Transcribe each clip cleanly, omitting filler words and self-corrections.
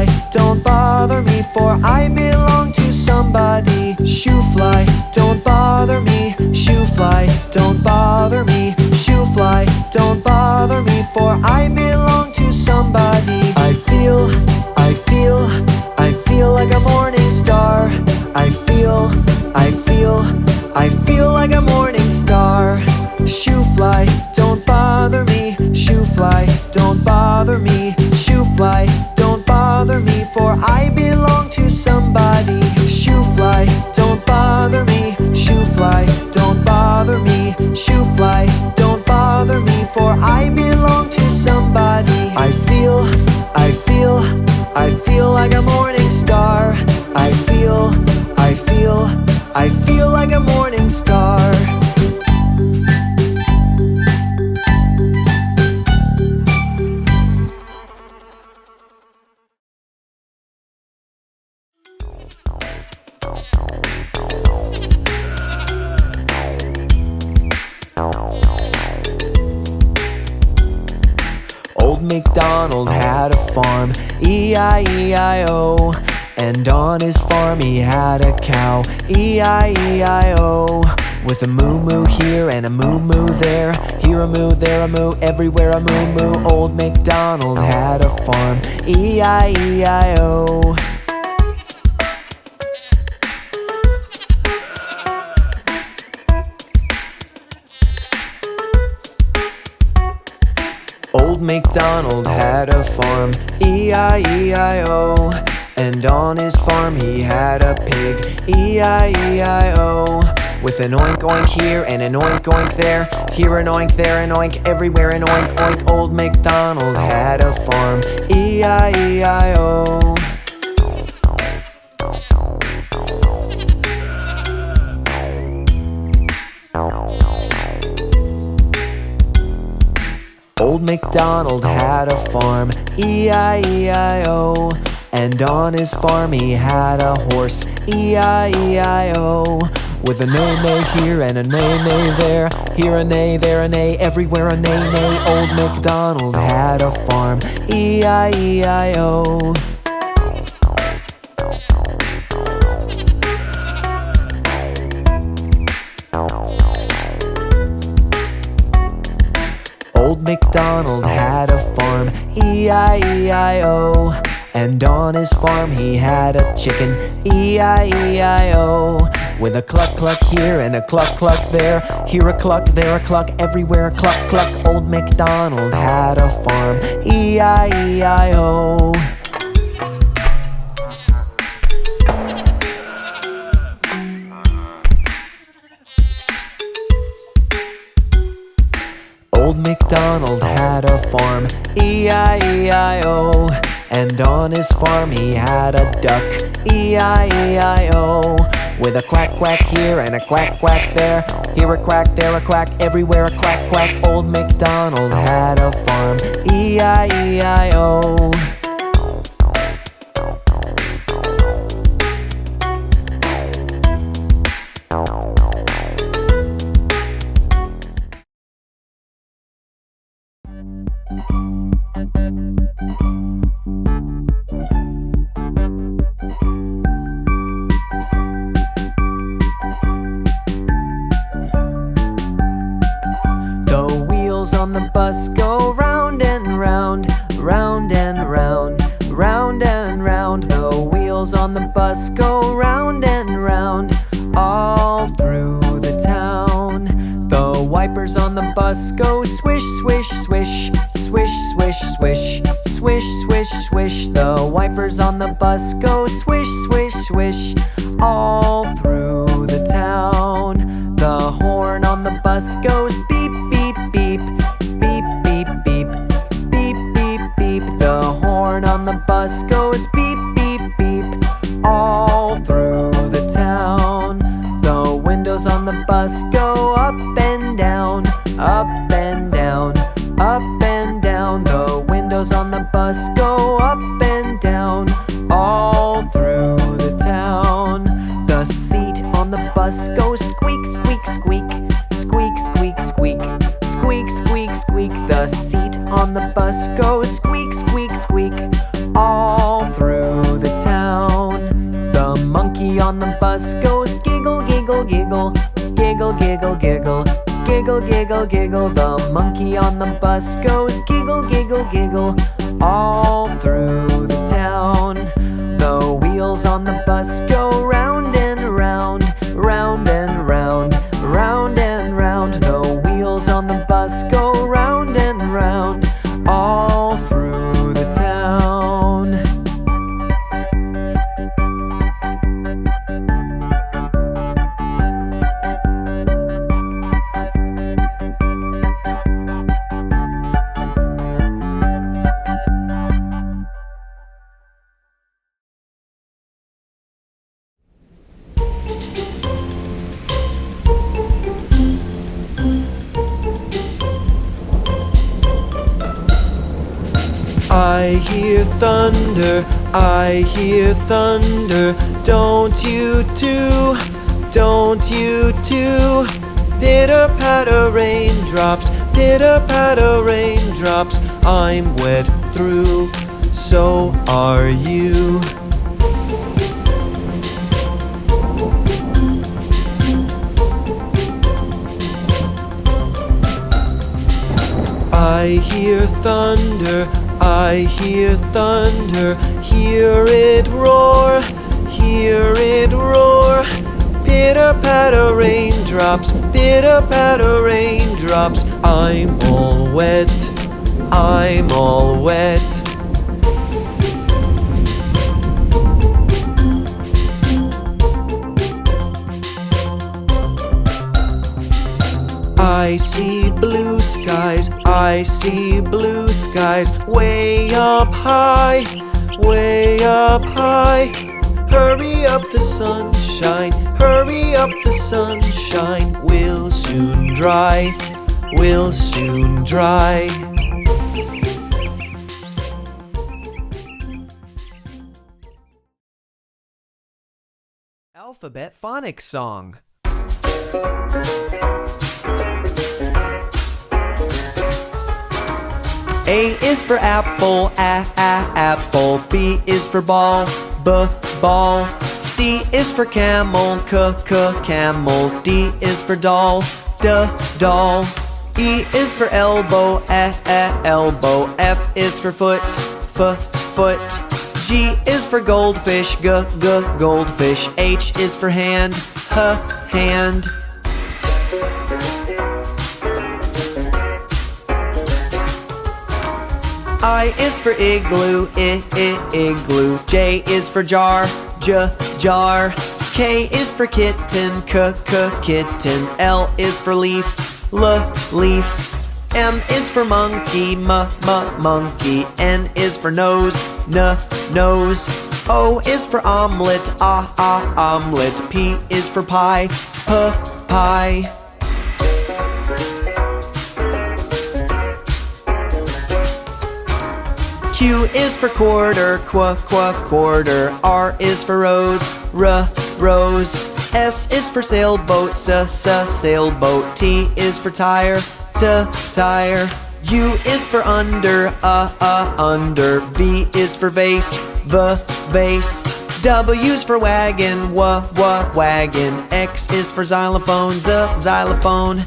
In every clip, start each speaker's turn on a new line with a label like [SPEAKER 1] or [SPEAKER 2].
[SPEAKER 1] fly, don't bother me, for I belong to somebody. Shoo fly, don't bother me. Shoo fly, don't bother me. Shoo fly, don't bother me, for I belong to somebody. I feel like a morning star. I feel like a morning star. Shoo fly, don't bother me. Shoo fly, don't bother me. Shoo fly, don't bother me, for I belong to somebody. Shoo fly, don't bother me. Shoo fly, don't bother me. Shoo fly, don't bother me, for I belong to somebody. I feel like a morning star. I feel like a morning star. Old Macdonald had a farm, E-I-E-I-O. And on his farm he had a cow, E-I-E-I-O. With a moo-moo here and a moo-moo there, here a moo, there a moo, everywhere a moo-moo. Old Macdonald had a farm, E-I-E-I-O. Old Macdonald had a farm, E-I-E-I-O. And on his farm he had a pig, E-I-E-I-O. With an oink oink here and an oink oink there, here an oink, there an oink, everywhere an oink oink. Old Macdonald had a farm, E-I-E-I-O. Old Macdonald had a farm, E-I-E-I-O. And on his farm he had a horse, E-I-E-I-O. With a neigh-neigh here and a neigh-neigh there, here a neigh, there a neigh, everywhere a neigh-neigh. Old Macdonald had a farm, E-I-E-I-O. Old Macdonald had a farm, E-I-E-I-O. And on his farm he had a chicken, E-I-E-I-O. With a cluck cluck here and a cluck cluck there, here a cluck, there a cluck, everywhere a cluck cluck. Old Macdonald had a farm, E-I-E-I-O. Old Macdonald had a farm, E-I-E-I-O. And on his farm he had a duck, E-I-E-I-O. With a quack quack here and a quack quack there, here a quack, there a quack, everywhere a quack quack. Old Macdonald had a farm, E-I-E-I-O. On the bus go round and round, round and round, round and round. The wheels on the bus go round and round, all through the town. The wipers on the bus go swish, swish, swish, swish, swish, swish, swish, swish, swish. The wipers on the bus go swish, swish, swish, all through the town. The horn on the bus goes beep, beep, beep, beep, beep, beep, beep, beep, beep. The horn on the bus goes beep, beep, beep, all through the town. The windows on the bus go up and down, up and down, up and down. The windows on the bus go up and down, all through the town. The seat on the bus goes squeak, squeak, squeak, squeak, squeak, squeak, squeak, squeak, squeak. The seat on the bus goes squeak, squeak, squeak, all through on the bus goes giggle, giggle, giggle, giggle, giggle, giggle, giggle, giggle, giggle. The monkey on the bus goes giggle, giggle, giggle, all through the town. The wheels on the bus go round and round, round and round, round and round. The wheels on the bus go round and round, all through the town. I hear thunder, I hear thunder. Don't you too, don't you too. Pitter patter raindrops, pitter patter raindrops. I'm wet through, so are you. I hear thunder, I hear thunder. Hear it roar, hear it roar. Pitter patter raindrops, pitter patter raindrops. I'm all wet, I'm all wet. I see blue skies, I see blue skies. Way up high, way up high. Hurry up the sunshine, hurry up the sunshine. We'll soon dry, we'll soon dry. Alphabet phonics song. A is for apple, apple. B is for ball, ball. C is for camel, camel. D is for doll, doll. E is for elbow, elbow. F is for foot, foot. G is for goldfish, goldfish. H is for hand, hand. I is for igloo, igloo. J is for jar, jar. K is for kitten, kitten. L is for leaf, leaf. M is for monkey, monkey. N is for nose, nose. O is for omelet, omelet. P is for pie, pie. Q is for quarter, quarter. R is for rose, rose. S is for sailboat, sailboat. T is for tire, tire. U is for under, under. V is for vase, vase. W's for wagon, wagon. X is for xylophone, xylophone.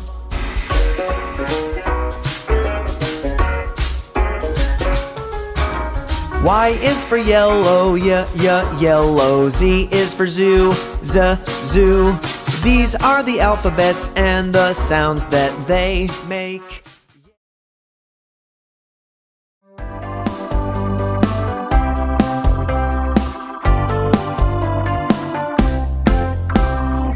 [SPEAKER 1] Y is for yellow, yellow. Z is for zoo, zoo. These are the alphabets and the sounds that they make.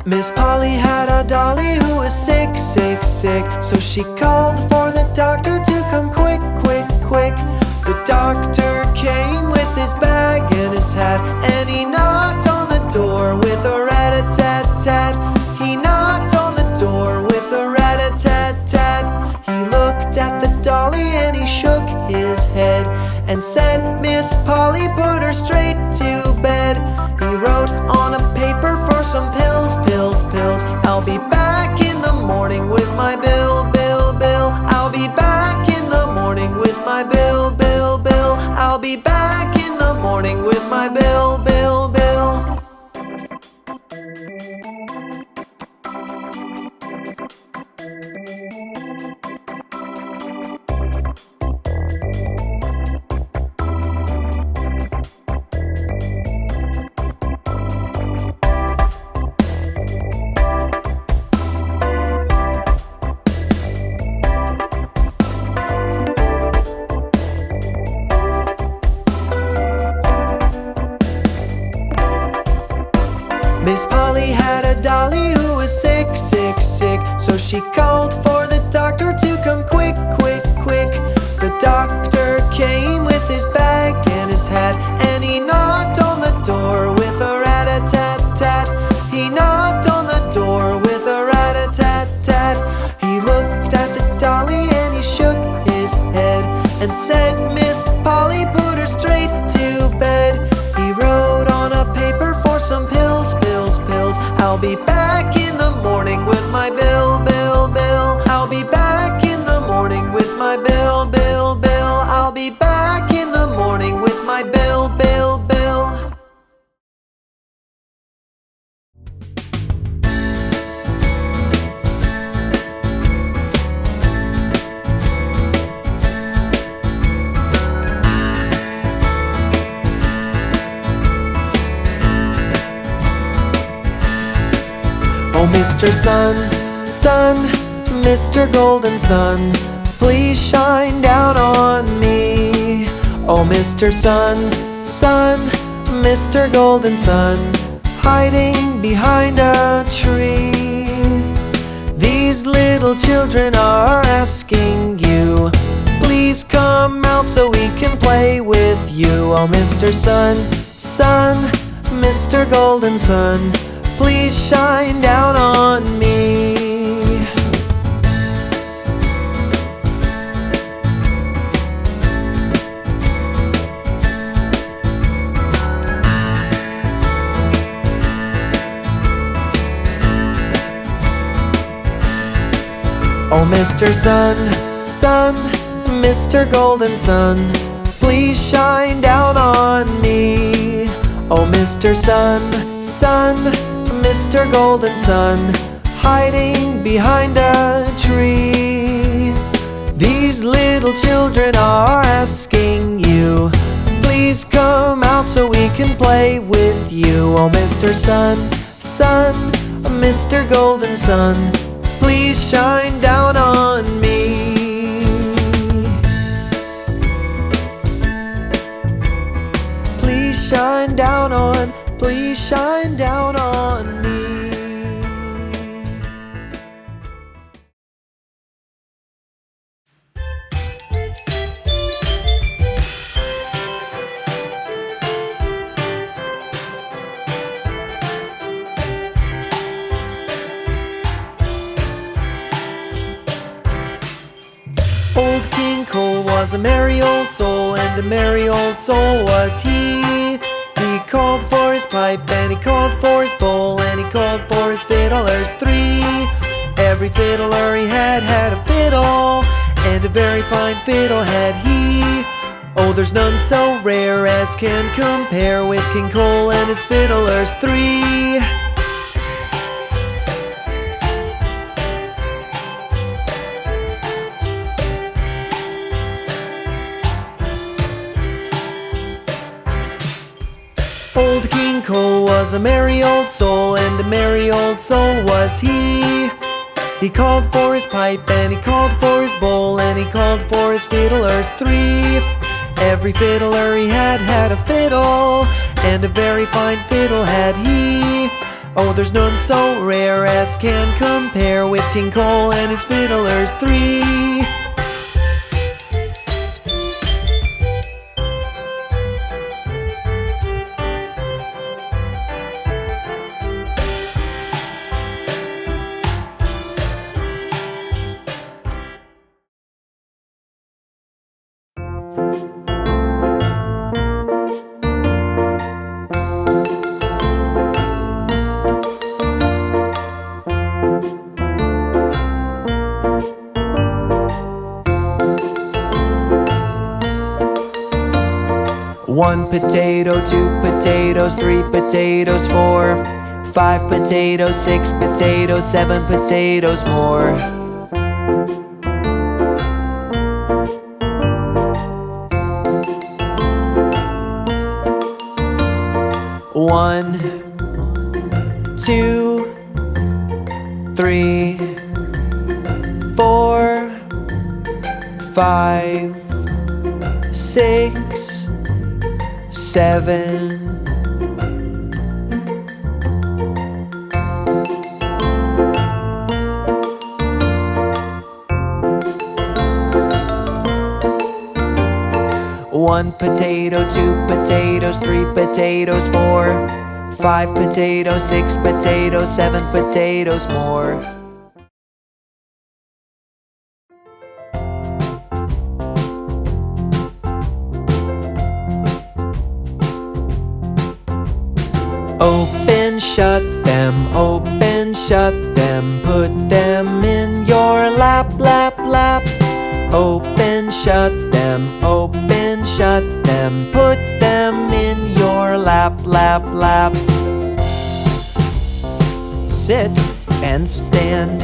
[SPEAKER 1] Miss Polly had a dolly who was sick, sick, sick. So she called for the doctor to come quick, quick, quick. The doctor came with his bag and his hat, and he knocked on the door with a rat-a-tat-tat. He knocked on the door with a rat-a-tat-tat. He looked at the dolly and he shook his head and said, Miss Polly, put her straight to bed. He wrote on a paper for some pills, pills, pills. I'll be back in the morning with my bill, bill, bill. I'll be back in the morning with my bill, bill, bill. I'll be back in the morning with my bill, bill, bill. Miss Polly had a dolly who was sick, sick, sick. So she called for the doctor to come quick, quick, quick. The doctor came with his bag and his hat, and he knocked on the door with a rat-a-tat-tat. He knocked on the door with a rat-a-tat-tat. He looked at the dolly and he shook his head and said, Miss Polly, put her straight to bed. He wrote on a paper for some pills, pills, pills. I'll be back in the morning with my bill, bill, bill. I'll be back in the morning with my bill, bill, bill. I'll be back in the morning with my bill, bill, bill. Oh, Mr. Sun, Sun, Mr. Golden Sun, please shine down on me. Oh, Mr. Sun, Sun, Mr. Golden Sun, hiding behind a tree. These little children are asking you, please come out so we can play with you. Oh, Mr. Sun, Sun, Mr. Golden Sun, please shine down on me. Oh, Mr. Sun, Sun, Mr. Golden Sun, please shine down on me. Oh, Mr. Sun, Sun, Mr. Golden Sun, hiding behind a tree. These little children are asking you, please come out so we can play with you. Oh, Mr. Sun, Sun, Mr. Golden Sun, please shine down on me. Please shine down on, please shine down on me. Old King Cole was a merry old soul, and a merry old soul was he. He called for his pipe, and he called for his bowl, and he called for his fiddlers three. Every fiddler he had a fiddle, and a very fine fiddle had he. Oh, there's none so rare as can compare with King Cole and his fiddlers three. Old King Cole was a merry old soul, and a merry old soul was he. He called for his pipe, and he called for his bowl, and he called for his fiddlers three. Every fiddler he had a fiddle, and a very fine fiddle had he. Oh, there's none so rare as can compare with King Cole and his fiddlers three. One potato, two potatoes, three potatoes, four, 5 potatoes, 6 potatoes, 7 potatoes more. One, 2, 3, 4, 5, 6, 7, 1 potato, 2 potatoes, 3 potatoes, 4, 5 potatoes, 6 potatoes, 7 potatoes more. Open, shut them, put them in your lap, lap, lap. Open, shut them, put them in your lap, lap, lap. Sit and stand.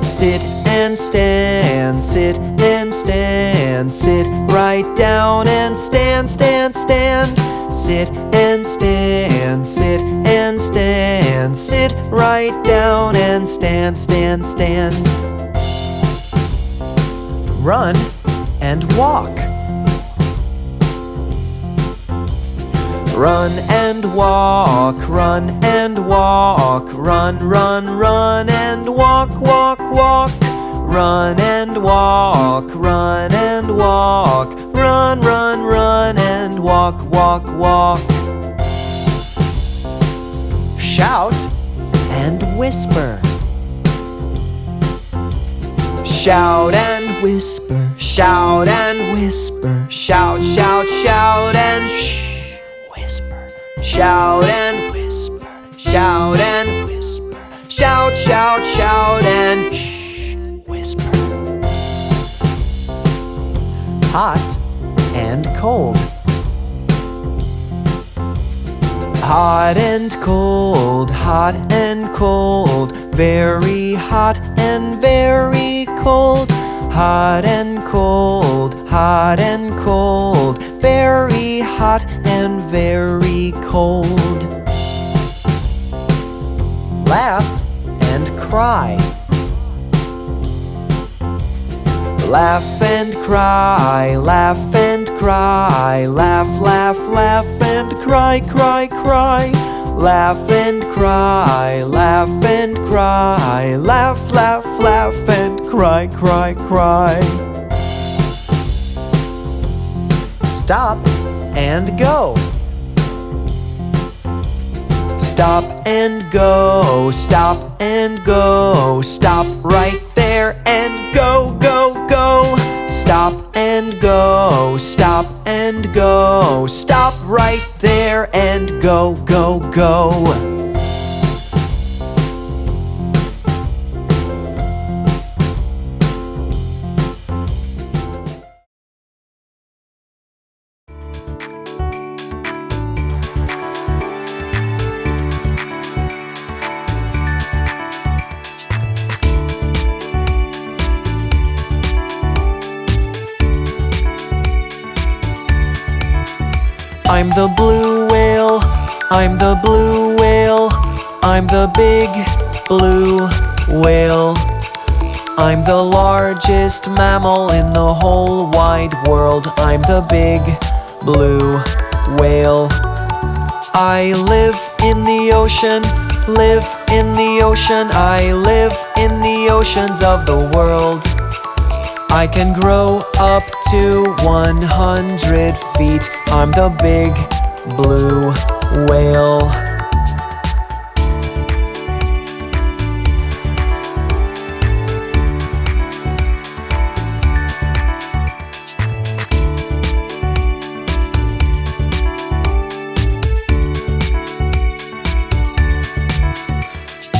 [SPEAKER 1] Sit and stand, sit and stand, sit right down and stand, stand, stand. Sit and stand, sit and stand, sit right down and stand, stand, stand. Run and walk. Run and walk, run and walk, run, run, run and walk, walk, walk. Run and walk, run and walk, run, run, run and walk, walk, walk. Shout and whisper. Shout and whisper, shout and whisper, shout, shout, shout and shh, whisper. Shout and whisper, shout and whisper, shout, shout, shout and shh, whisper. Hot and cold. Hot and cold, hot and cold, very hot and very cold. Hot and cold, hot and cold, very hot and very cold. Laugh and cry. Laugh and cry, laugh and cry, laugh, laugh, laugh and cry, cry, cry. Laugh and cry, laugh and cry, laugh, laugh, laugh and cry, cry, cry. Stop and go. Stop and go, stop and go, stop right there and go, go, go. Stop and go, stop and go, stop right there and go, go, go. I'm the blue whale, I'm the blue whale, I'm the big blue whale. I'm the largest mammal in the whole wide world. I'm the big blue whale. I live in the ocean, live in the ocean, I live in the oceans of the world. I can grow up to 100 feet. I'm the big blue whale.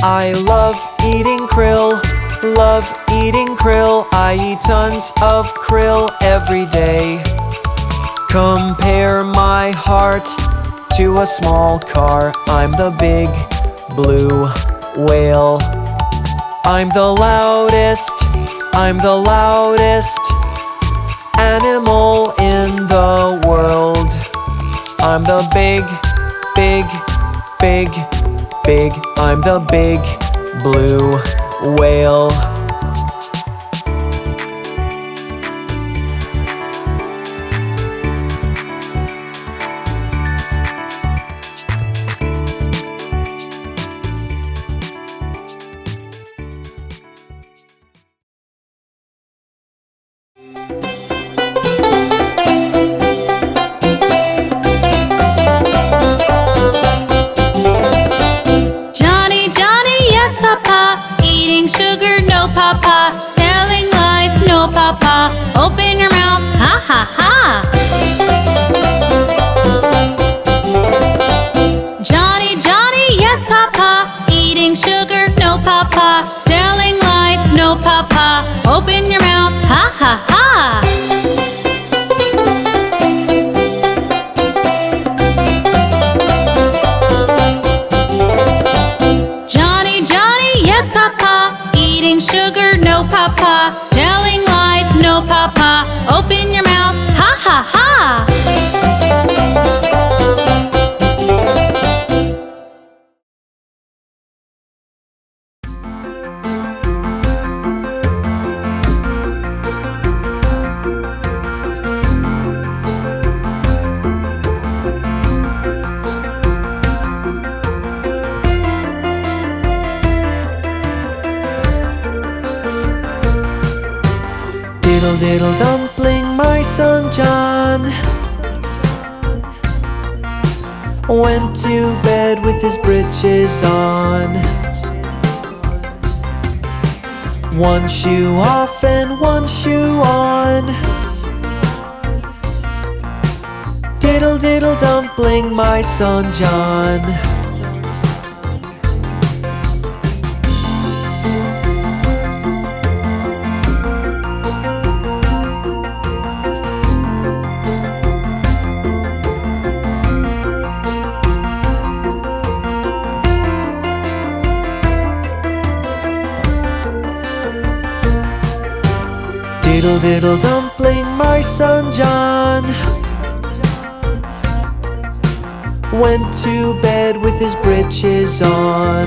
[SPEAKER 1] I love eating krill, love eating krill. I eat tons of krill every day. Compare my heart to a small car. I'm the big blue whale. I'm the loudest, I'm the loudest animal in the world. I'm the big, big, big, big, I'm the big blue whale.
[SPEAKER 2] papa. Telling lies, no papa. Open your mouth, ha ha ha.
[SPEAKER 1] Diddle diddle dumpling, my son John went to bed with his breeches on. One shoe off and one shoe on. Diddle diddle dumpling, my son John. Diddle diddle dumpling, my son John went to bed with his breeches on.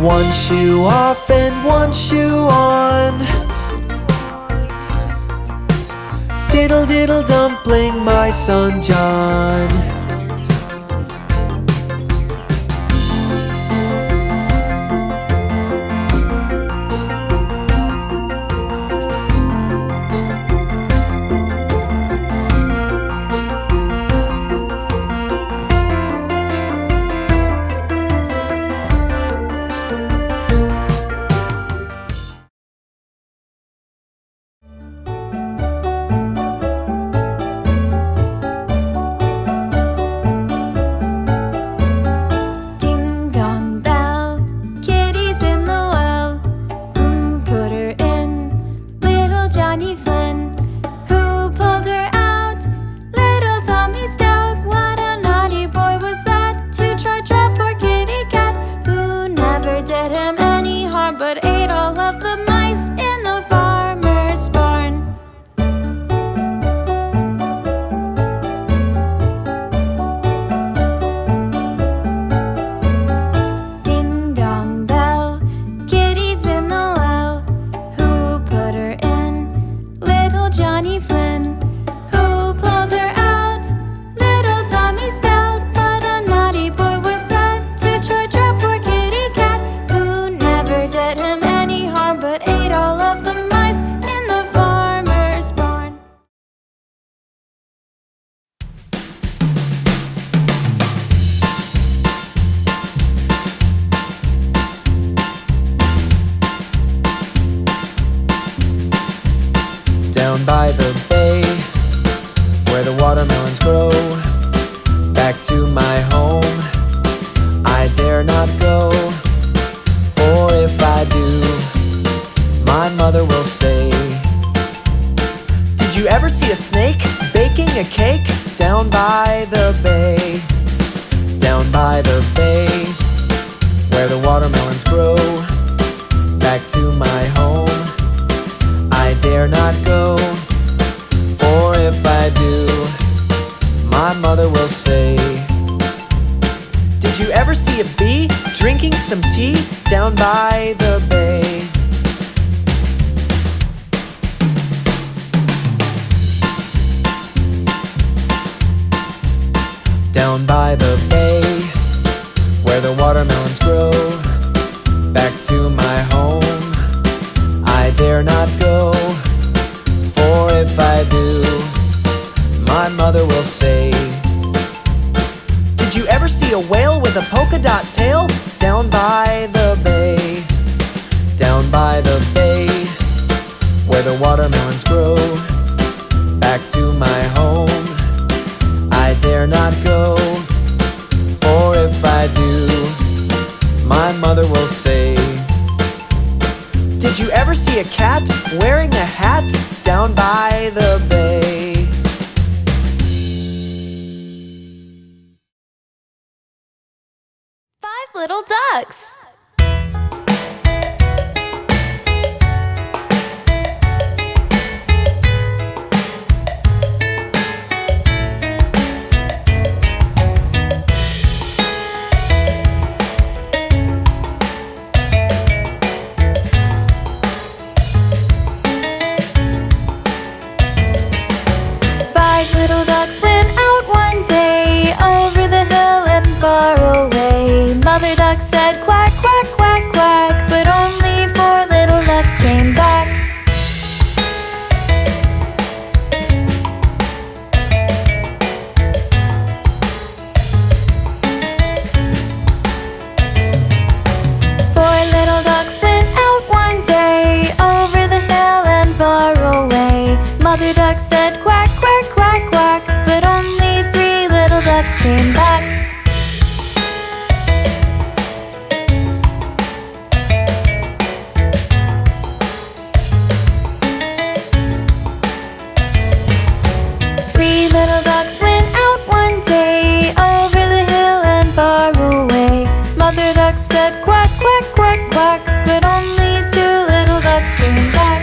[SPEAKER 1] One shoe off and one shoe on. Diddle diddle dumpling, my son John. Down by the bay, where the watermelons grow, back to my home I dare not go. For if I do, my mother will say, did you ever see a snake baking a cake? Down by the bay, down by the bay, where the watermelons grow, back to my home I dare not go. For if I do, my mother will say, did you ever see a bee drinking some tea? Down by the bay. Down by the bay, where the watermelons grow, back to my home I dare not go. For if I do, my mother will say, did you ever see a whale with a polka dot tail? Down by the bay, down by the bay, where the watermelons grow, back to my home I dare not go. For if I do, my mother will say, did you ever see a cat wearing a hat? Down by the bay.
[SPEAKER 3] Five little ducks. little ducks went out one day, over the hill and far away. Mother duck said quack, quack, quack, quack, but only 4 little ducks came back. Mother duck said quack, quack, quack, quack, but only 3 little ducks came back. 3 little ducks went out one day, over the hill and far away. Mother duck said quack, quack, quack, quack, but only 2 little ducks came back.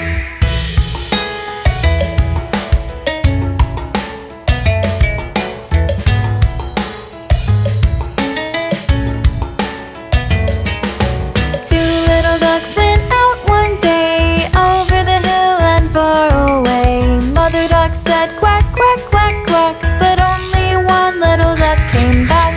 [SPEAKER 3] 2 little ducks went out one day, over the hill and far away. Mother duck said quack, quack, quack, quack, but only 1 little duck came back.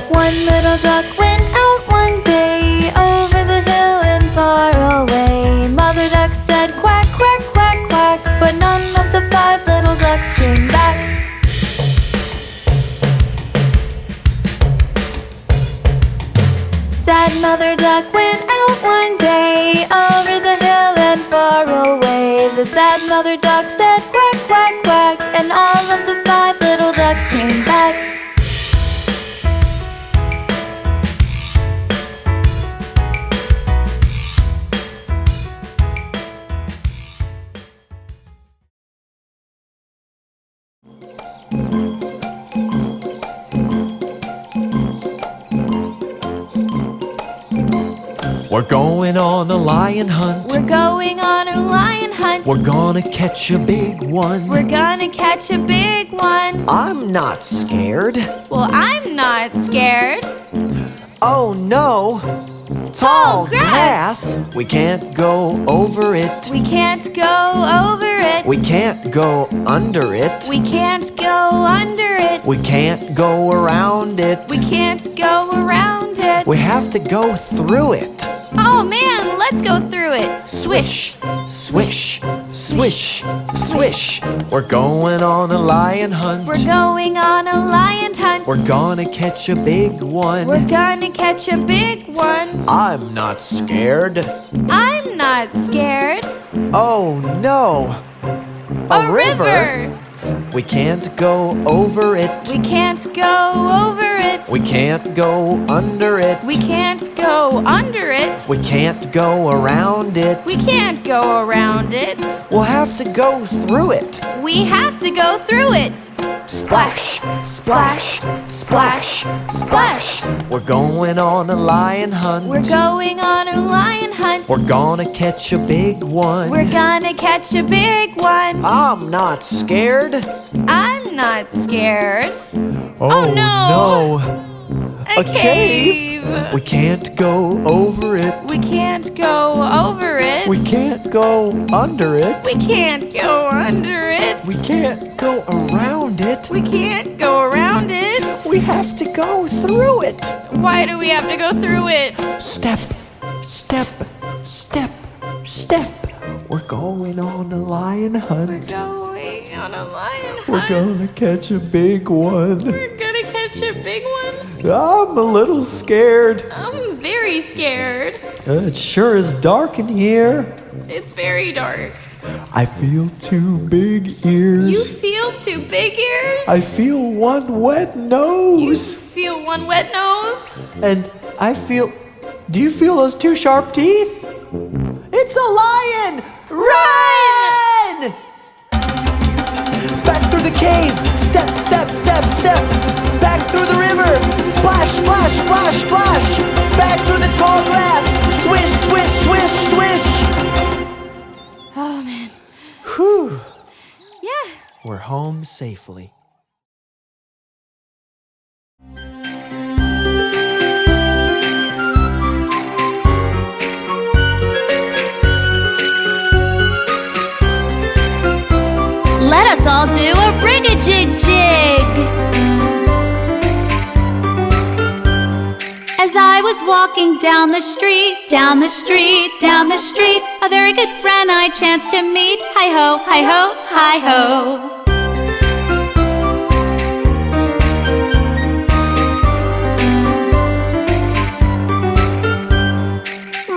[SPEAKER 3] One little duck went out one day, over the hill and far away. Mother duck said quack, quack, quack, quack, but none of the 5 little ducks came back. Sad mother duck went out one day, over the hill and far away. The sad mother duck said quack, quack, quack, and all of the 5 little ducks came back.
[SPEAKER 1] We're going on a lion hunt.
[SPEAKER 3] We're going on a lion hunt.
[SPEAKER 1] We're gonna catch a big one.
[SPEAKER 3] We're gonna catch a big one.
[SPEAKER 1] I'm not scared.
[SPEAKER 3] Well, I'm not scared.
[SPEAKER 1] Oh no!
[SPEAKER 3] Tall grass.
[SPEAKER 1] We can't go over it.
[SPEAKER 3] We can't go over it.
[SPEAKER 1] We can't go under it.
[SPEAKER 3] We can't go under it.
[SPEAKER 1] We can't go around it.
[SPEAKER 3] We can't go around it.
[SPEAKER 1] We have to go through it.
[SPEAKER 3] Oh man, let's go through it.
[SPEAKER 1] Swish, swish, swish, swish. We're going on a lion hunt.
[SPEAKER 3] We're going on a lion hunt.
[SPEAKER 1] We're gonna catch a big one.
[SPEAKER 3] We're gonna catch a big one.
[SPEAKER 1] I'm not scared.
[SPEAKER 3] I'm not scared.
[SPEAKER 1] Oh no!
[SPEAKER 3] A river.
[SPEAKER 1] We can't go over it.
[SPEAKER 3] We can't go over it.
[SPEAKER 1] We can't go under it.
[SPEAKER 3] We can't go under it.
[SPEAKER 1] We can't go around it.
[SPEAKER 3] We can't go around it.
[SPEAKER 1] We'll have to go through it.
[SPEAKER 3] We have to go through it.
[SPEAKER 1] Splash, splash, splash, splash. We're going on a lion hunt.
[SPEAKER 3] We're going on a lion hunt.
[SPEAKER 1] We're gonna catch a big one.
[SPEAKER 3] We're gonna catch a big one.
[SPEAKER 1] I'm not scared.
[SPEAKER 3] I'm not scared.
[SPEAKER 1] Oh
[SPEAKER 3] no.
[SPEAKER 1] A cave. We can't go over it.
[SPEAKER 3] We can't go over it.
[SPEAKER 1] We can't go under it.
[SPEAKER 3] We can't go under it.
[SPEAKER 1] We can't go around it.
[SPEAKER 3] We can't go around it.
[SPEAKER 1] We have to go through it.
[SPEAKER 3] Why do we have to go through it?
[SPEAKER 1] Step, step, step, step. We're going on a lion hunt.
[SPEAKER 3] We're going on a lion hunt.
[SPEAKER 1] We're gonna catch a big one.
[SPEAKER 3] We're gonna catch a big one.
[SPEAKER 1] I'm a little scared.
[SPEAKER 3] I'm very scared.
[SPEAKER 1] It sure is dark in here.
[SPEAKER 3] It's very dark.
[SPEAKER 1] I feel 2 big ears.
[SPEAKER 3] You feel 2 big ears?
[SPEAKER 1] I feel 1 wet nose.
[SPEAKER 3] You feel 1 wet nose?
[SPEAKER 1] And I feel... Do you feel those 2 sharp teeth? It's a lion! Run! Back through the cave! Step, step, step, step! Back through the river! Splash, splash, splash, splash! Back through the tall grass! Swish, swish, swish, swish!
[SPEAKER 3] Oh, man.
[SPEAKER 1] Whew!
[SPEAKER 3] Yeah.
[SPEAKER 1] We're home safely.
[SPEAKER 2] was walking down the street, down the street, down the street. A very good friend I chanced to meet. Hi-ho, hi-ho, hi-ho.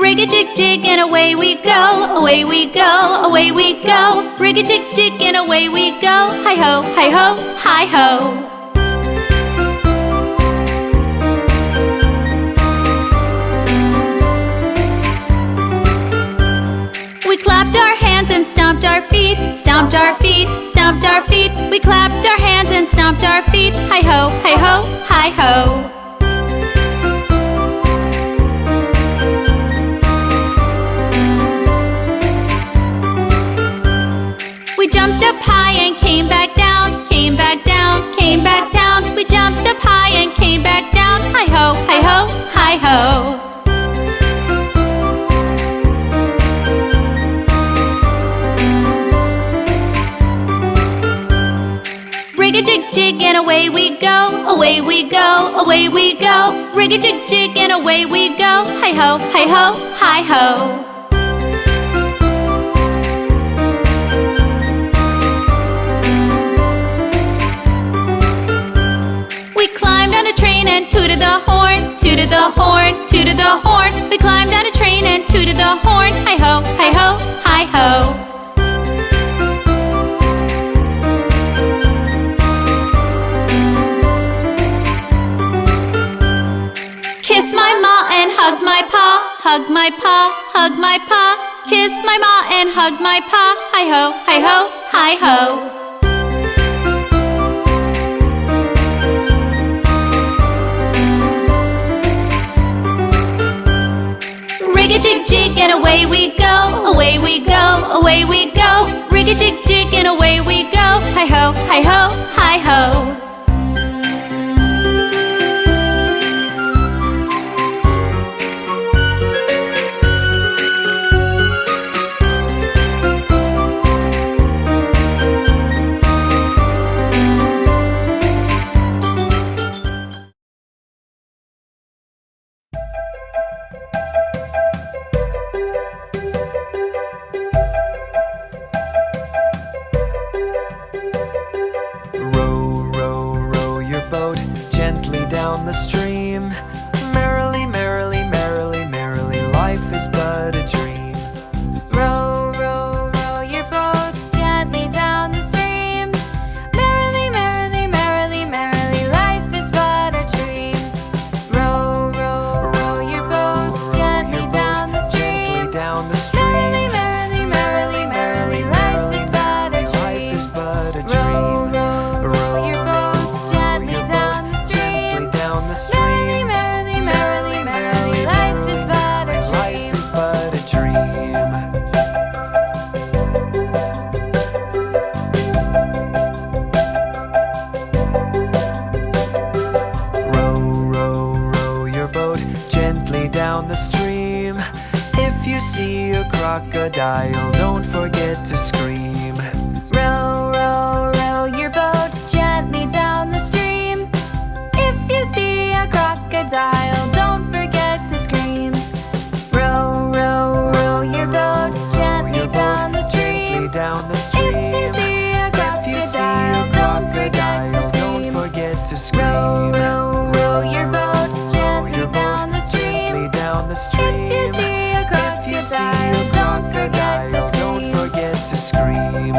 [SPEAKER 2] Rig-a-jig-jig and away we go, away we go, away we go. Rig-a-jig-jig and away we go. Hi-ho, hi-ho, hi-ho. We clapped our hands and stomped our feet, stomped our feet, stomped our feet. We clapped our hands and stomped our feet. Hi-ho, hi-ho, hi-ho. We jumped up high and came back down, came back down, came back down. We jumped up high and came back down. Hi-ho, hi-ho, hi-ho. Rig-a-jig-jig and away we go, away we go, away we go. Rig-a-jig-jig and away we go. Hi-ho, hi-ho, hi-ho. We climbed on a train and tooted the horn, tooted the horn, tooted the horn. We climbed on a train and tooted the horn. Hi-ho, hi-ho, hi-ho. Kiss my ma and hug my pa, hug my pa, hug my pa. Kiss my ma and hug my pa. Hi-ho, hi-ho, hi-ho. Rig-a-jig-jig and away we go, away we go, away we go. Rig-a-jig-jig and away we go. Hi-ho, hi-ho, hi-ho.
[SPEAKER 1] Crocodile, don't forget to scream.
[SPEAKER 3] Row, row, row your boat gently down the stream. If you see a crocodile, don't forget to scream. Row, row, row your boat gently down the stream.
[SPEAKER 1] Down the stream.
[SPEAKER 3] If you see a crocodile, don't forget to scream.
[SPEAKER 1] Don't forget to scream.
[SPEAKER 3] Row, row, row your boat gently down the stream.
[SPEAKER 1] Down the stream.
[SPEAKER 3] If you see a crocodile, don't forget to scream.
[SPEAKER 1] Don't forget to scream.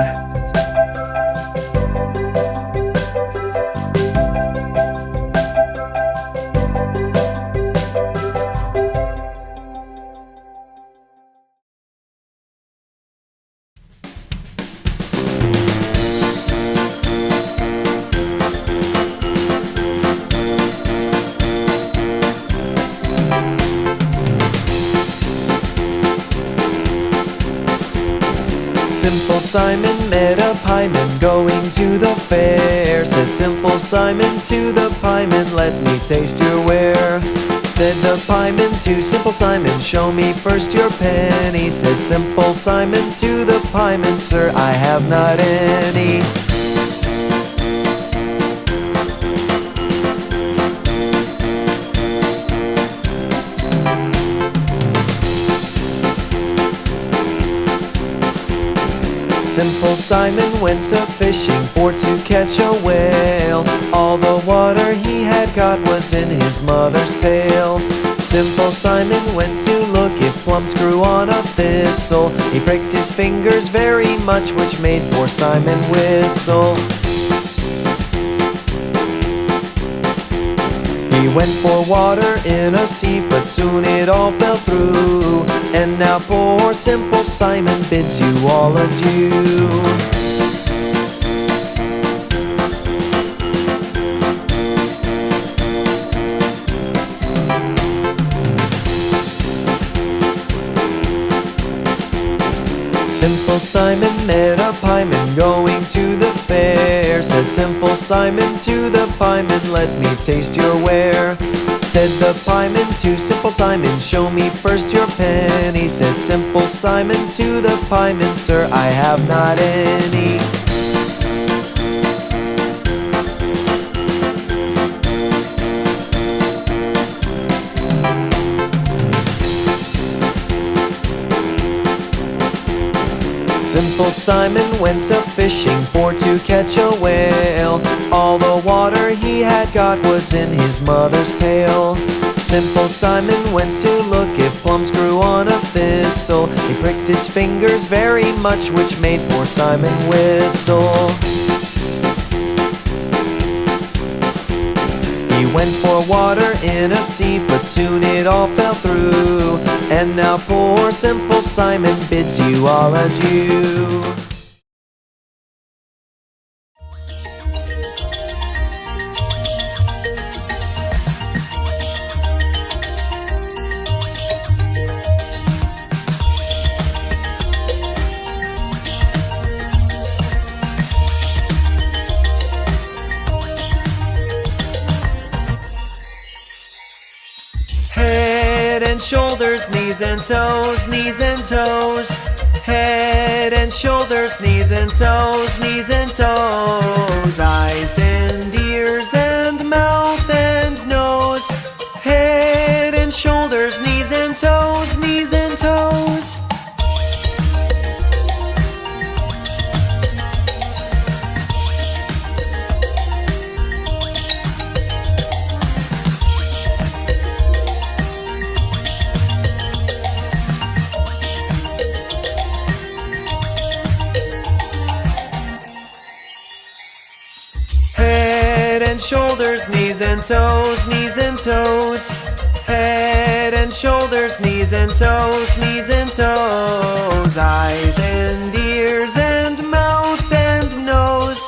[SPEAKER 1] Simple Simon met a pieman going to the fair. Said Simple Simon to the pieman, let me taste your ware. Said the pieman to Simple Simon, show me first your penny. Said Simple Simon to the pieman, sir, I have not any. Simple Simon went a fishing for to catch a whale. All the water he had got was in his mother's pail. Simple Simon went to look if plums grew on a thistle. He pricked his fingers very much, which made poor Simon whistle. He went for water in a sieve, but soon it all fell through. And now poor Simple Simon bids you all adieu. Simple Simon met a pieman going to the fair. Said Simple Simon to the pieman, let me taste your ware. Said the pieman to Simple Simon, show me first your penny. Said Simple Simon to the pieman, sir, I have not any. Simple Simon went a fishing for to catch a whale. All the water he had got was in his mother's pail. Simple Simon went to look if plums grew on a thistle. He pricked his fingers very much, which made poor Simon whistle. He went for water in a sieve, but soon it all fell through. And now poor Simple Simon bids you all adieu. Head and shoulders, knees and toes, knees and toes. Head and shoulders, knees and toes, knees and toes. Eyes and ears and mouth and nose. Head and shoulders, knees and toes, knees and toes. Head and shoulders, knees and toes, knees and toes. Head and shoulders, knees and toes, knees and toes. Eyes and ears and mouth and nose.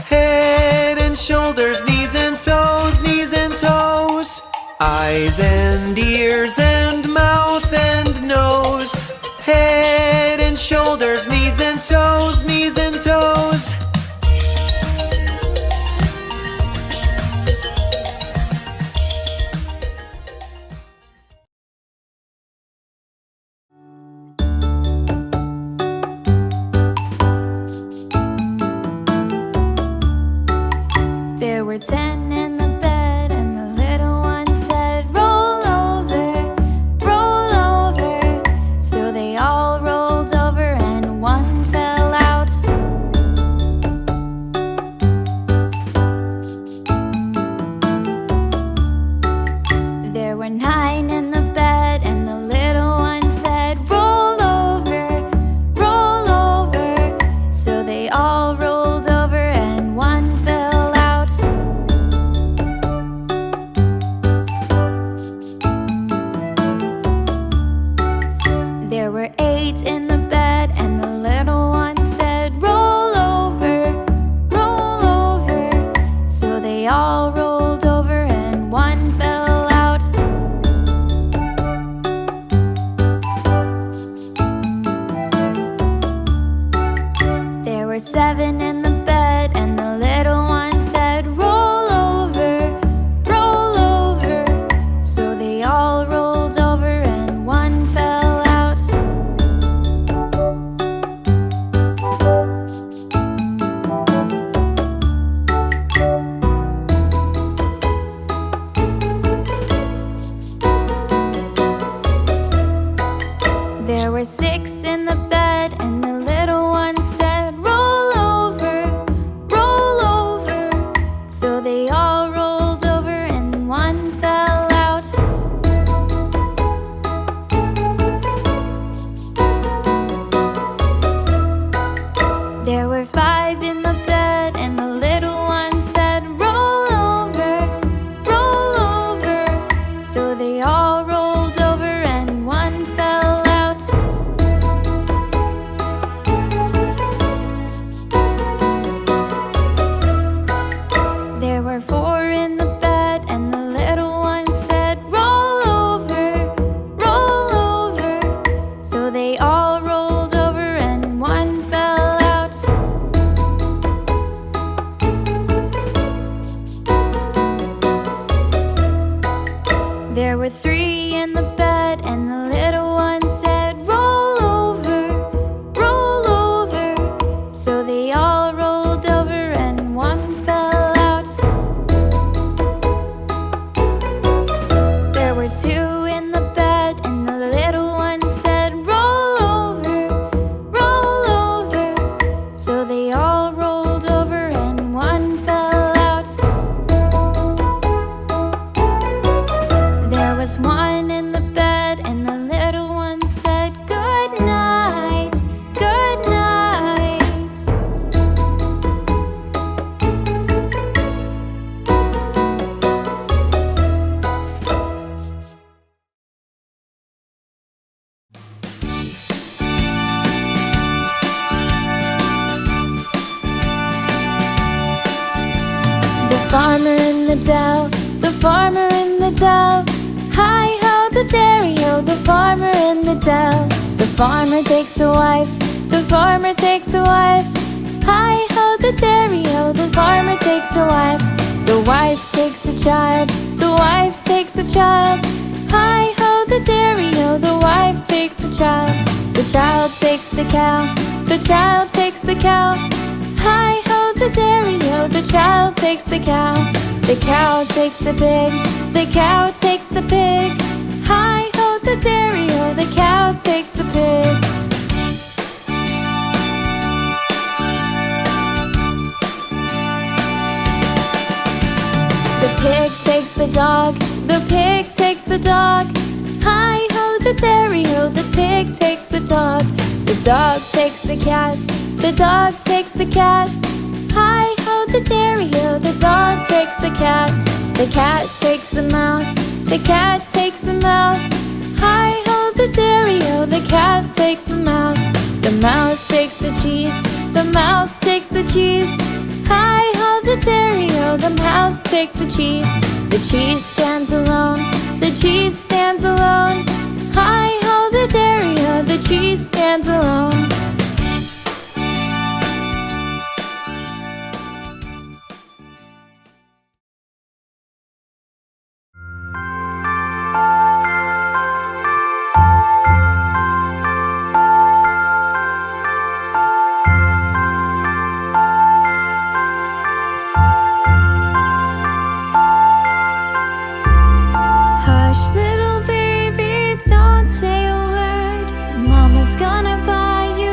[SPEAKER 1] Head and shoulders, knees and toes, knees and toes. Eyes and ears and mouth and nose. Head and shoulders, knees and toes, knees and toes.
[SPEAKER 3] There were 10 in the bed, and the little one said, roll over, roll over. So they all rolled over, and one fell out. so they all rolled over and one fell out. There were 4 in the bed, and the little one said, "Roll over, roll over." So they all rolled over and one fell out. There were 3 in the bed, and the little one said, "Roll over, roll over." So they all rolled over and one fell out. There were 2 in the bed, and the little one said, "Roll over, roll over." So they all rolled over and one fell out. There was 1 in the bed, and the little one said, "Good night, good night." The farmer in the dell, the farmer in the dell. Hi-ho, the dairy-o, the farmer in the dell. The farmer takes a wife, the farmer takes a wife. Hi-ho, the dairy-o, the farmer takes a wife. The wife takes a child, the wife takes a child. Hi-ho, the dairy-o, the wife takes a child. The child takes the cow, the child takes the cow. Hi-ho, the dairy-o, the child takes the cow. The cow takes the pig, the cow takes the pig. Hi-ho, the dairy-o, the cow takes the pig. The pig takes the dog, the pig takes the dog. Hi-ho, the dairy-o, the pig takes the dog. The dog takes the cat, the dog takes the cat. Hi-ho, the dairy-o, the dog takes the cat. The cat takes the mouse, the cat takes the mouse. Hi-ho, the dairy-o, the cat takes the mouse. The mouse takes the cheese, the mouse takes the cheese. Hi-ho, the dairy-o, the mouse takes the cheese. The cheese stands alone, the cheese stands alone. Hi-ho, the dairy-o, the cheese stands alone. Hush, little baby, don't say a word. Mama's gonna buy you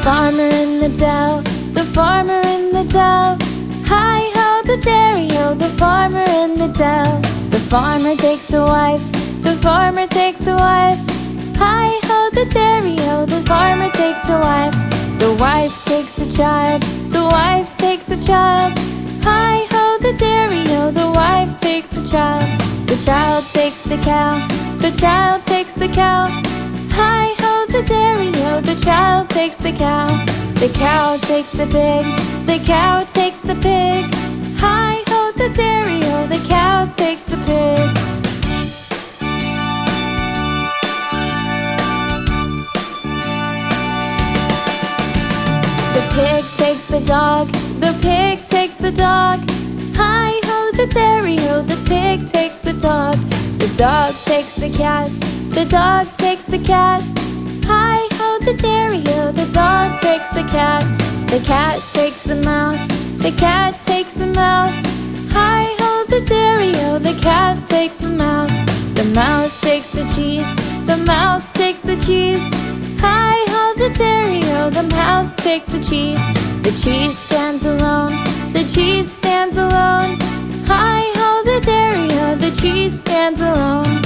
[SPEAKER 3] farmer in the dell, the farmer in the dell. Hi-ho, the dairy-o, the farmer in the dell. The farmer takes a wife, the farmer takes a wife. Hi-ho, the dairy-o, the farmer takes a wife. The wife takes a child, the wife takes a child. Hi-ho, the dairy-o, the wife takes a child. The child takes the cow, the child takes the cow. Hi-ho, the dairy-o, the child takes the cow. The cow takes the pig, the cow takes the pig. Hi-ho, the dairy-o, the cow takes the pig. The pig takes the dog, the pig takes the dog. Hi-ho, the dairy-o, the pig takes the dog. The dog takes the cat, the dog takes the cat. Hi-ho, the dairy-o, the dog takes the cat. The cat takes the mouse, the cat takes the mouse. Hi-ho, the dairy-o, the cat takes the mouse. The mouse takes the cheese, the mouse takes the cheese. Hi-ho, the dairy-o, the mouse takes the cheese. The cheese stands alone, the cheese stands alone. Hi-ho, the dairy-o, the cheese stands alone.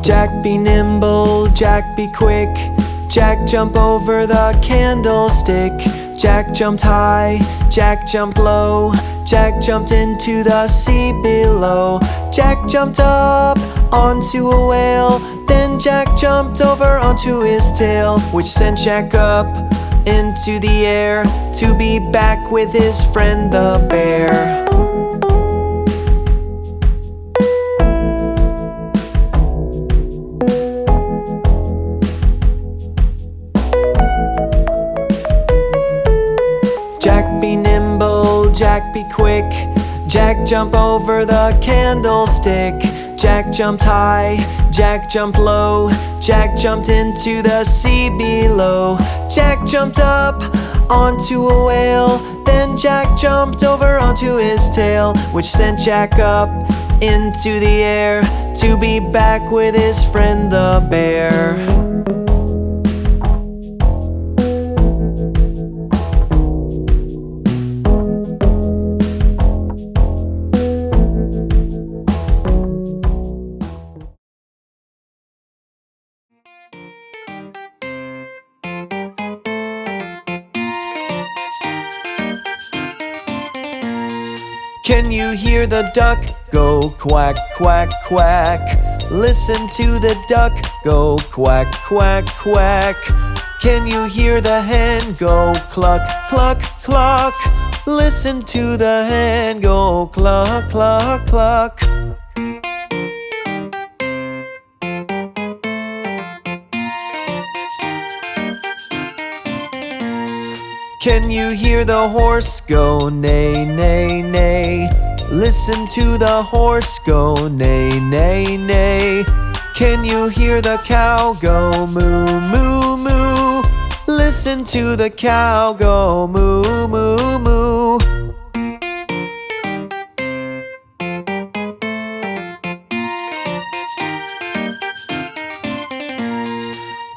[SPEAKER 1] Jack be nimble, Jack be quick. Jack jump over the candlestick. Jack jumped high, Jack jumped low. Jack jumped into the sea below. Jack jumped up onto a whale. Then Jack jumped over onto his tail, which sent Jack up into the air to be back with his friend the bear. Jack be nimble, Jack be quick. Jack jump over the candlestick. Jack jumped high, Jack jumped low. Jack jumped into the sea below. Jack jumped up onto a whale. Then Jack jumped over onto his tail, which sent Jack up into the air to be back with his friend the bear. Can you hear the duck go quack, quack, quack? Listen to the duck go quack, quack, quack. Can you hear the hen go cluck, cluck, cluck? Listen to the hen go cluck, cluck, cluck. Can you hear the horse go neigh, neigh, neigh? Listen to the horse go neigh, neigh, neigh. Can you hear the cow go moo, moo, moo? Listen to the cow go moo, moo, moo.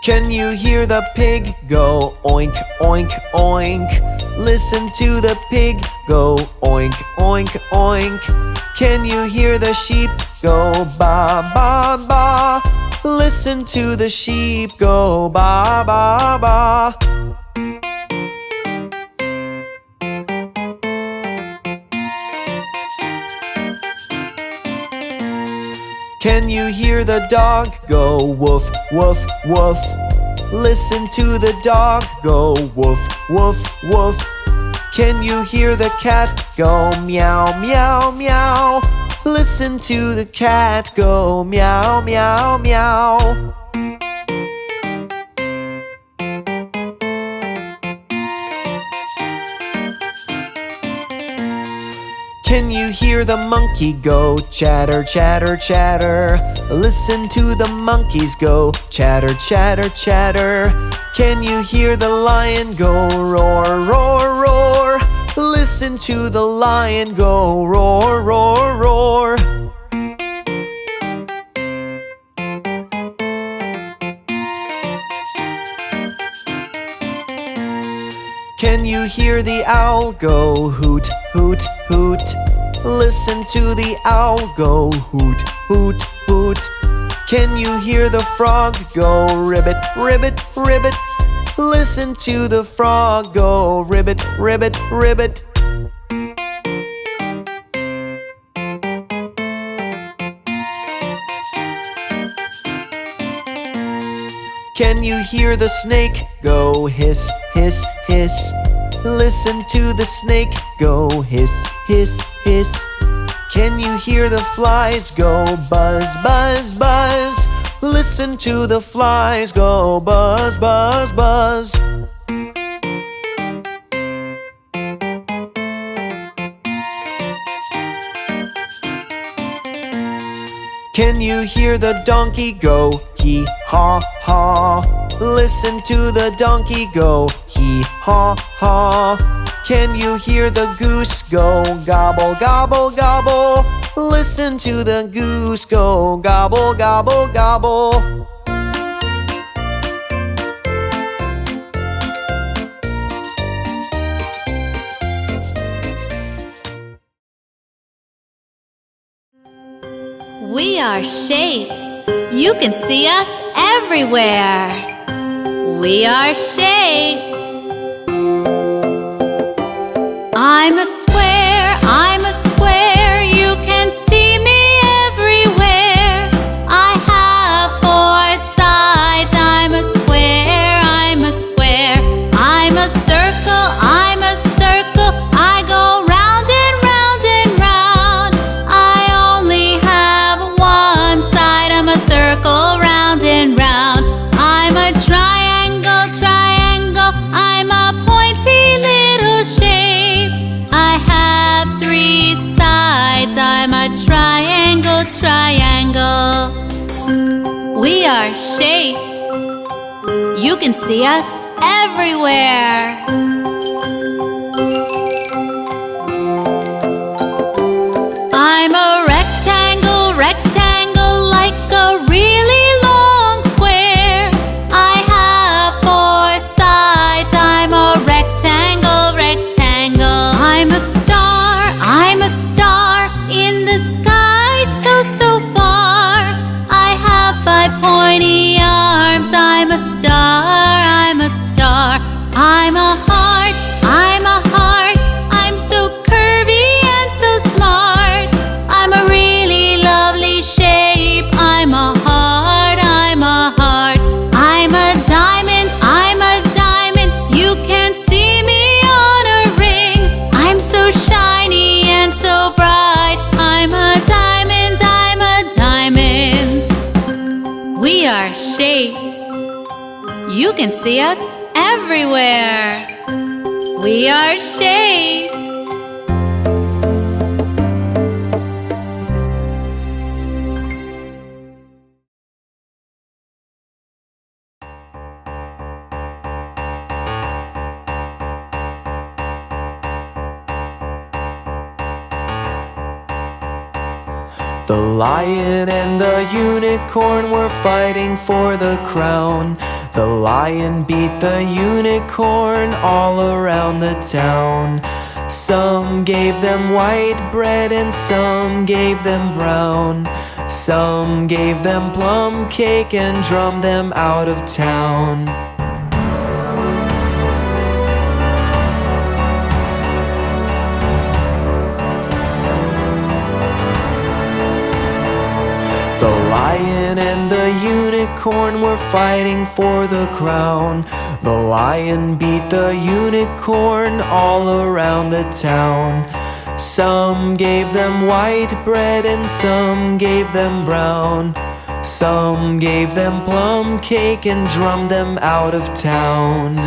[SPEAKER 1] Can you hear the pig go oink, oink, oink? Listen to the pig go oink, oink, oink. Can you hear the sheep go ba, ba, ba? Listen to the sheep go ba, ba, ba. Can you hear the dog go woof, woof, woof? Listen to the dog go woof, woof, woof. Can you hear the cat go meow, meow, meow? Listen to the cat go meow, meow, meow. Can you hear the monkey go? Chatter, chatter, chatter. Listen to the monkeys go. Chatter, chatter, chatter. Can you hear the lion go? Roar, roar, roar. Listen to the lion go. Roar, roar, roar. Can you hear the owl go? Hoot, hoot, hoot. Listen to the owl go. Hoot, hoot, hoot. Can you hear the frog go? Ribbit, ribbit, ribbit. Listen to the frog go. Ribbit, ribbit, ribbit. Can you hear the snake go? Hiss, hiss, hiss. Listen to the snake go. Hiss, hiss, hiss. Can you hear the flies go? Buzz, buzz, buzz. Listen to the flies go. Buzz, buzz, buzz. Can you hear the donkey go? Hee haw haw. Listen to the donkey go. Hee haw haw. Can you hear the goose go? Gobble, gobble, gobble. Listen to the goose go. Gobble, gobble, gobble.
[SPEAKER 2] We are shapes. You can see us everywhere. We are shapes. I'm a square, I'm a square. You can see me everywhere. I have 4 sides. I'm a square, I'm a square. I'm a circle, I'm a circle. I go round and round and round. I only have 1 side. I'm a circle, round and round. I'm a triangle, triangle. I'm a pointy little shape. I have 3 sides. I'm a triangle, triangle. We are shapes. You can see us everywhere. I'm a rectangle, rectangle, like a really long square. I have 4 sides. I'm a rectangle, rectangle. I'm a star in the sky, so, so far. I have 5 pointy arms. I'm a star, I'm a star. I'm a heart, I'm a heart. I'm so curvy and so smart. I'm a really lovely shape. I'm a heart, I'm a heart. I'm a diamond, I'm a diamond. You can see me on a ring. I'm so shiny and so bright. I'm a diamond, I'm a diamond. We are shapes. You can see us everywhere. We are shapes.
[SPEAKER 1] The lion and the unicorn were fighting for the crown. The lion beat the unicorn all around the town. Some gave them white bread and some gave them brown. Some gave them plum cake and drummed them out of town. The lion and the unicorn were fighting for the crown. The lion beat the unicorn all around the town. Some gave them white bread and some gave them brown. Some gave them plum cake and drummed them out of town.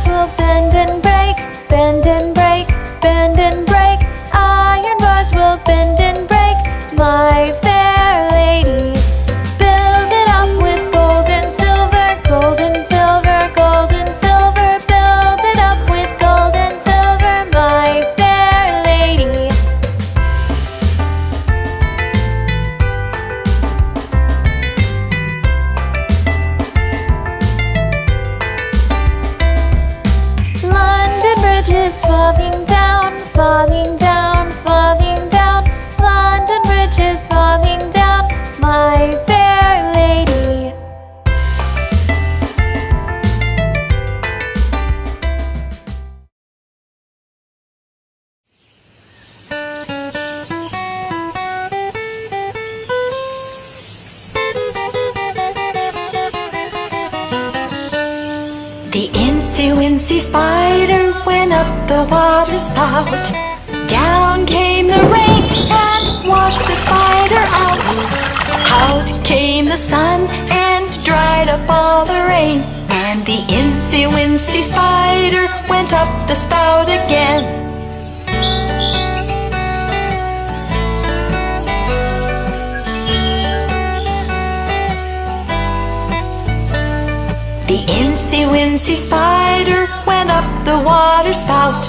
[SPEAKER 3] bars will bend and break, bend and break, bend and break. Iron bars will bend and break, my fair lady. Build it up with gold and silver, gold and silver, gold and silver. Build it up with gold and silver, my fair lady. London Bridge is falling down, falling down, falling down. London Bridge is falling down, my fair lady.
[SPEAKER 4] The incy-wincy spider went up the water spout. Down came the rain and washed the spider out. Out came the sun and dried up all the rain. And the incy-wincy spider went up the spout again. The incy-wincy spider went up the water spout.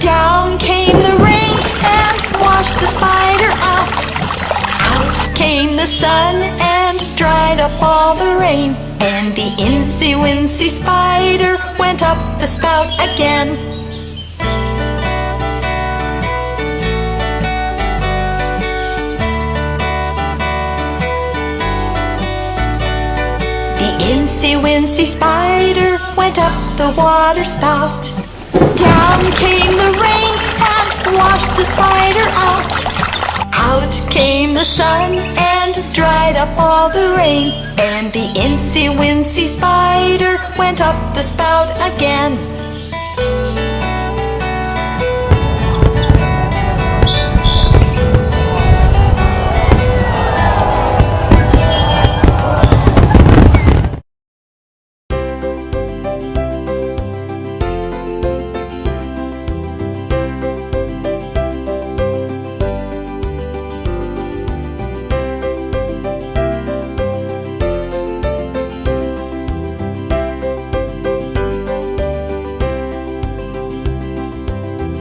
[SPEAKER 4] Down came the rain and washed the spider out. Out came the sun and dried up all the rain. And the incy-wincy spider went up the spout again. The incy-wincy spider went up the water spout. Down came the rain and washed the spider out. Out came the sun and dried up all the rain. And the incy-wincy spider went up the spout again.